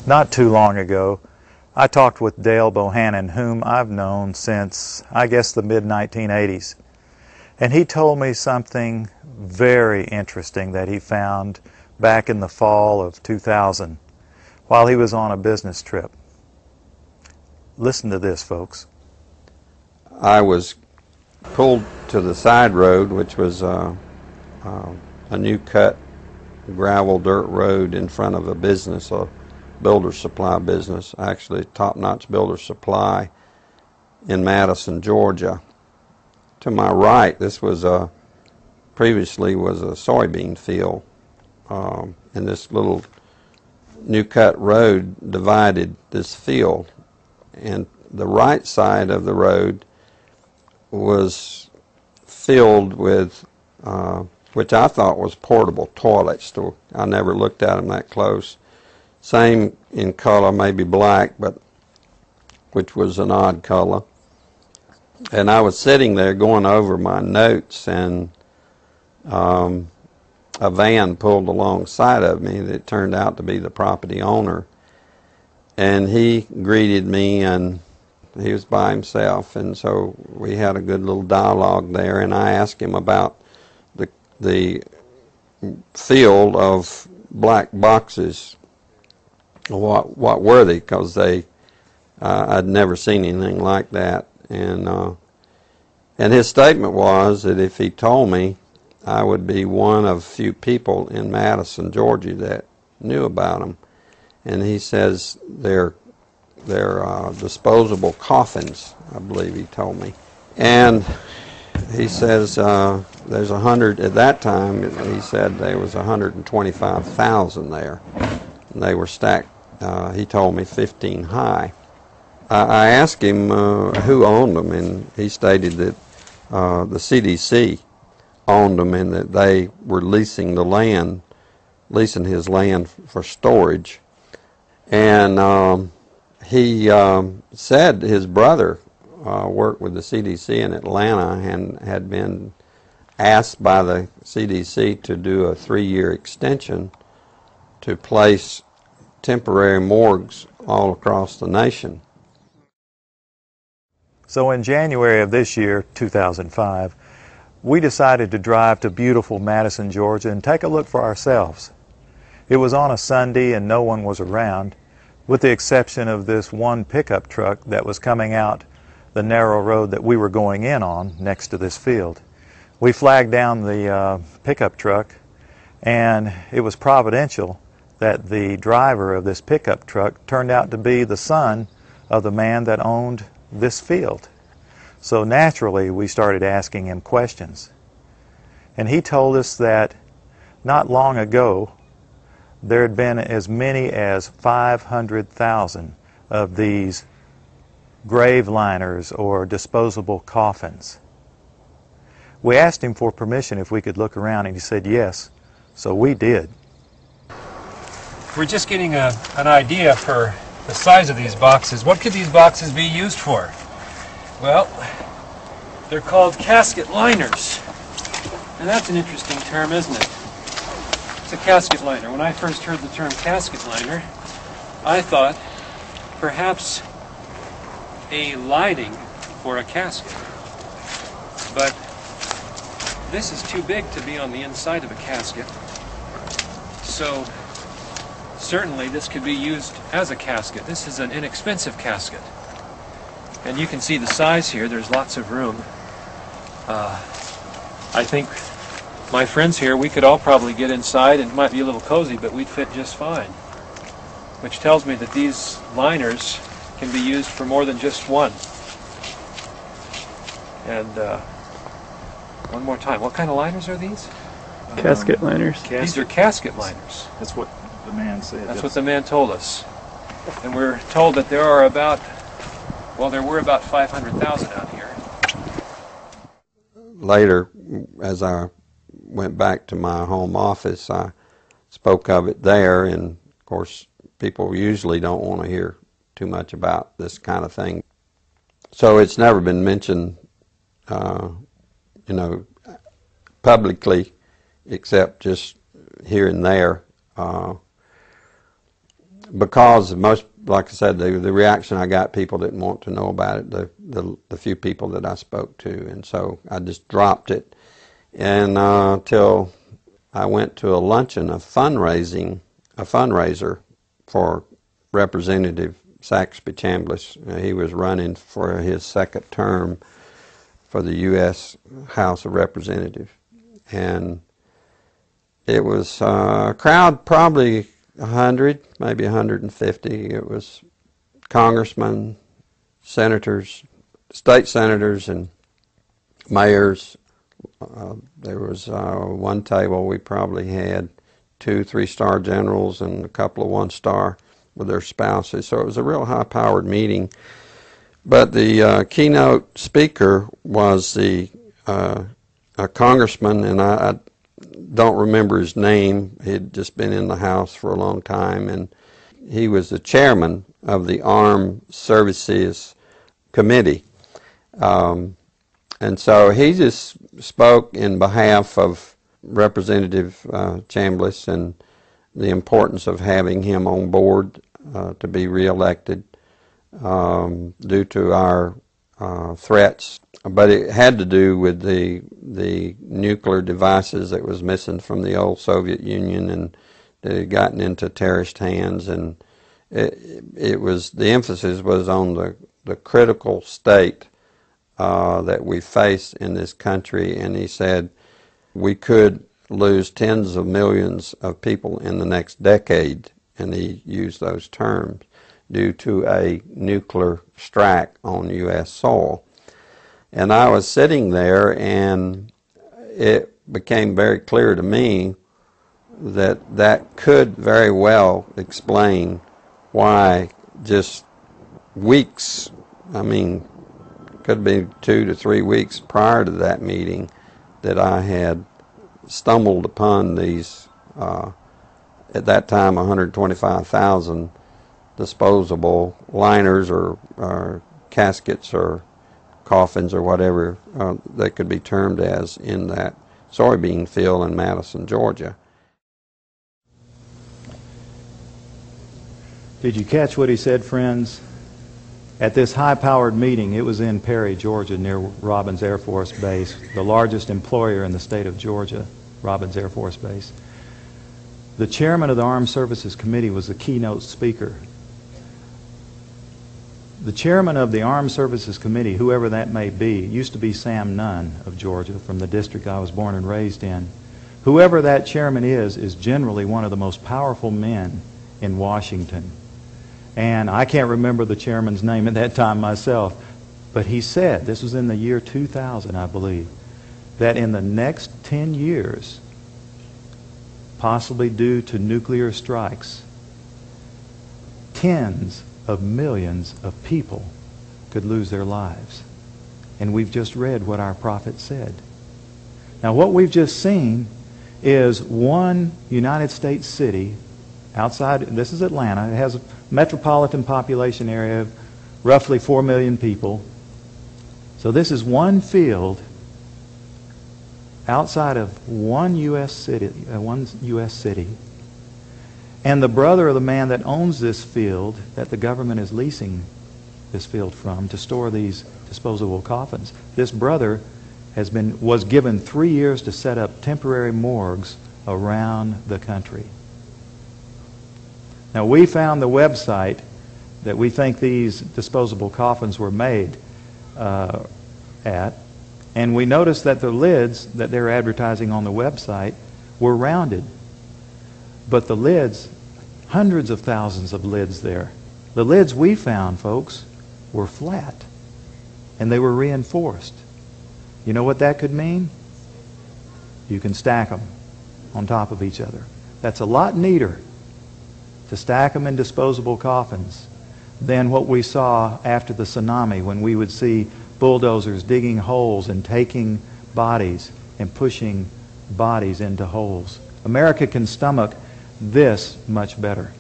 Not too long ago, I talked with Dale Bohannon, whom I've known since, I guess, the mid-1980s. And he told me something very interesting that he found back in the fall of 2000 while he was on a business trip. Listen to this, folks. I was pulled to the side road, which was a new cut gravel dirt road in front of a business, a builder supply business, actually top-notch builder supply in Madison, Georgia. To my right, this was previously was a soybean field, and this little new cut road divided this field, and the right side of the road was filled with which I thought was portable toilets. So I never looked at them that close. Same in color, maybe black, but which was an odd color. And I was sitting there going over my notes, and a van pulled alongside of me that turned out to be the property owner. And he greeted me, and he was by himself, and so we had a good little dialogue there, and I asked him about the field of black boxes. What were they? Because I'd never seen anything like that, and his statement was that if he told me, I would be one of few people in Madison, Georgia that knew about them. And he says they're disposable coffins, I believe he told me. And he says there's 100, at that time he said there was 125,000 there. And they were stacked, he told me 15 high. I asked him who owned them, and he stated that the CDC owned them and that they were leasing the land, leasing his land for storage. And he said his brother worked with the CDC in Atlanta and had been asked by the CDC to do a 3-year extension to place temporary morgues all across the nation. So in January of this year, 2005, we decided to drive to beautiful Madison, Georgia and take a look for ourselves. It was on a Sunday and no one was around, with the exception of this one pickup truck that was coming out the narrow road that we were going in on next to this field. We flagged down the pickup truck, and it was providential that the driver of this pickup truck turned out to be the son of the man that owned this field. So naturally we started asking him questions. And he told us that not long ago there had been as many as 500,000 of these grave liners or disposable coffins. We asked him for permission if we could look around, and he said yes, so we did. We're just getting an idea for the size of these boxes. What could these boxes be used for? Well, they're called casket liners. And that's an interesting term, isn't it? It's a casket liner. When I first heard the term casket liner, I thought perhaps a lining for a casket. But this is too big to be on the inside of a casket. So certainly this could be used as a casket. This is an inexpensive casket. And you can see the size here. There's lots of room. I think my friends here, we could all probably get inside, and it might be a little cozy, but we'd fit just fine. Which tells me that these liners can be used for more than just one. And one more time, what kind of liners are these? Casket liners. These are casket liners. That's what the man said. That's what the man told us. And we're told that there are about, well, there were about 500,000 out here. Later, as I went back to my home office, I spoke of it there, and of course people usually don't want to hear too much about this kind of thing. So it's never been mentioned, publicly, except just here and there. because most, like I said, the reaction I got, people didn't want to know about it, the few people that I spoke to, and so I just dropped it. And till I went to a luncheon, a fundraiser for Representative Saxby Chamblis. He was running for his second term for the U.S. House of Representatives. And it was a crowd, probably 100, maybe 150. It was congressmen, senators, state senators, and mayors. There was one table we probably had 2 3-star generals and a couple of 1-star with their spouses. So it was a real high-powered meeting. But the keynote speaker was a congressman, and I don't remember his name. He'd just been in the House for a long time, and he was the chairman of the Armed Services Committee. And so he just spoke in behalf of Representative Chamblis and the importance of having him on board to be reelected due to our threats. But it had to do with the nuclear devices that was missing from the old Soviet Union, and it had gotten into terrorist hands, and it was, the emphasis was on the critical state that we face in this country. And he said we could lose tens of millions of people in the next decade, and he used those terms, due to a nuclear strike on U.S. soil. And I was sitting there, and it became very clear to me that that could very well explain why just weeks, I mean, could be 2 to 3 weeks prior to that meeting, that I had stumbled upon these, at that time, 125,000 disposable liners or caskets or coffins or whatever they could be termed as in that soybean field in Madison, Georgia. Did you catch what he said, friends? At this high-powered meeting, it was in Perry, Georgia, near Robins Air Force Base, the largest employer in the state of Georgia, Robins Air Force Base. The chairman of the Armed Services Committee was the keynote speaker. The chairman of the Armed Services Committee, whoever that may be, used to be Sam Nunn of Georgia, from the district I was born and raised in. Whoever that chairman is generally one of the most powerful men in Washington. And I can't remember the chairman's name at that time myself, but he said, this was in the year 2000, I believe, that in the next 10 years, possibly due to nuclear strikes, tens of millions of people could lose their lives. And we've just read what our prophet said. Now, what we've just seen is one United States city outside, this is Atlanta, it has a metropolitan population area of roughly 4 million people. So this is one field outside of one U.S. city, and the brother of the man that owns this field, that the government is leasing this field from to store these disposable coffins, this brother was given 3 years to set up temporary morgues around the country. Now, we found the website that we think these disposable coffins were made at, and we noticed that the lids that they're advertising on the website were rounded. But the lids, hundreds of thousands of lids there, the lids we found, folks, were flat, and they were reinforced. You know what that could mean? You can stack them on top of each other. That's a lot neater to stack them in disposable coffins than what we saw after the tsunami, when we would see bulldozers digging holes and taking bodies and pushing bodies into holes. America can stomach this much better.